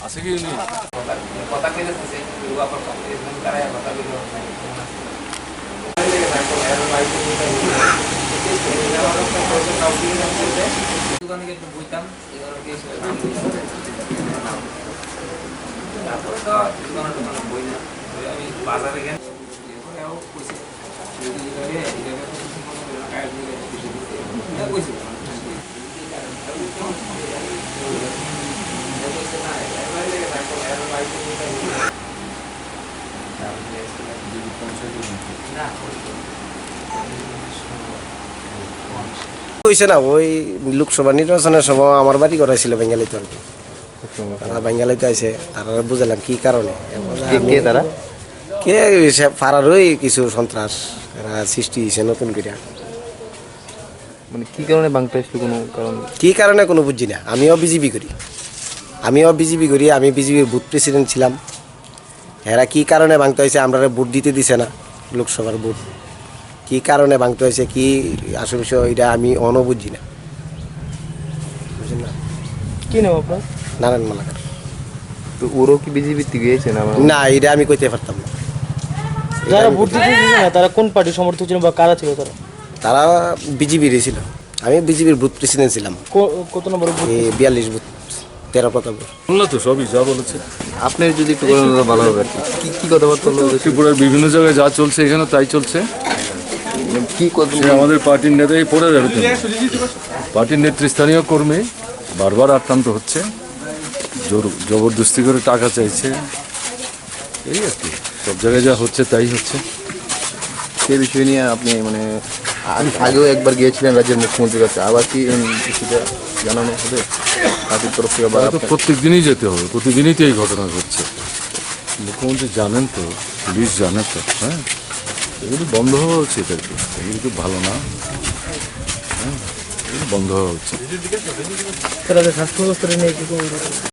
আছে কি উনি কথা কইলে আছে দুর্গা কথা এরকম তারা কথা কইলো দোকানে গিয়ে বইতাম 11 কেস তারপরে তো দোকানে বই না আমি বাজারে গেলাম এরপরেও কইছে হয়েছে না ওই লোকসভা নির্বাচনের সময় আমার বাড়ি করাইছিল বেঙ্গালিতে আর কি তারা বেঙ্গালিতে আছে তারা বুঝলাম কি কারণে তারা কে পাড়ারই কিছু সন্ত্রাস সৃষ্টি হয়েছে নতুন করে মানে কি কারণে বাংলা আসলো কোনো কারণ কি কারণে কোনো বুঝছি না আমিও বিজেপি করি আমি বিজেপির বুথ প্রেসিডেন্ট ছিলাম এরা কি কারণে ভাঙতে হয়েছে আমরা ভোট দিতে দিছে না লোকসভার ভোট কি কারণে ভাঙতে হয়েছে কি আসল বিষয় এটা আমি বুঝছি না বুঝলেন না কি নাম আপনার নারায়ণ মালাকার তো ওরও কি বিজেপিতে গিয়েছে না না এটা আমি কইতে পারতাম না যারা ভোট দিতে দিয়েছে না তারা কোন পার্টি সমর্থক ছিল বা কারা ছিল তারা বিজেপির ছিল আমি বিজেপির বুথ প্রেসিডেন্ট ছিলাম কত নম্বর বুথ? 42 বুথ 13 প্রতাপ শুনলো তো সবই যা বলেছে আপনি যদি একটু বলেন তাহলে ভালো হবে আর কি কি কথাবার্তা হলো ত্রিপুরার বিভিন্ন জায়গায় যা চলছে এখানে তাই চলছে কি কথা সে আমাদের পার্টির নেতাই পড়ে যাবে তো। পার্টির নেতৃস্থানীয় কর্মী বারবার আক্রান্ত হচ্ছে জবরদস্তি করে টাকা চাইছে এই আর কি সব জায়গায় যা হচ্ছে তাই হচ্ছে সেই বিষয় নিয়ে আপনি মানে আগেও একবার গিয়েছিলেন রাজ্যের মুখ্যমন্ত্রীর কাছে আবার কি কিছুটা জানানো হবে পার্টির তরফ থেকে বা তো প্রত্যেক দিনই যেতে হবে প্রতিদিনই তো এই ঘটনা ঘটছে মুখ্যমন্ত্রী জানেন তো পুলিশ জানে তো হ্যাঁ এগুলো বন্ধ হওয়া উচিত আর কি এগুলো খুব ভালো না হ্যাঁ এগুলো বন্ধ হওয়া উচিত স্বাস্থ্য ব্যবস্থা নিয়ে কি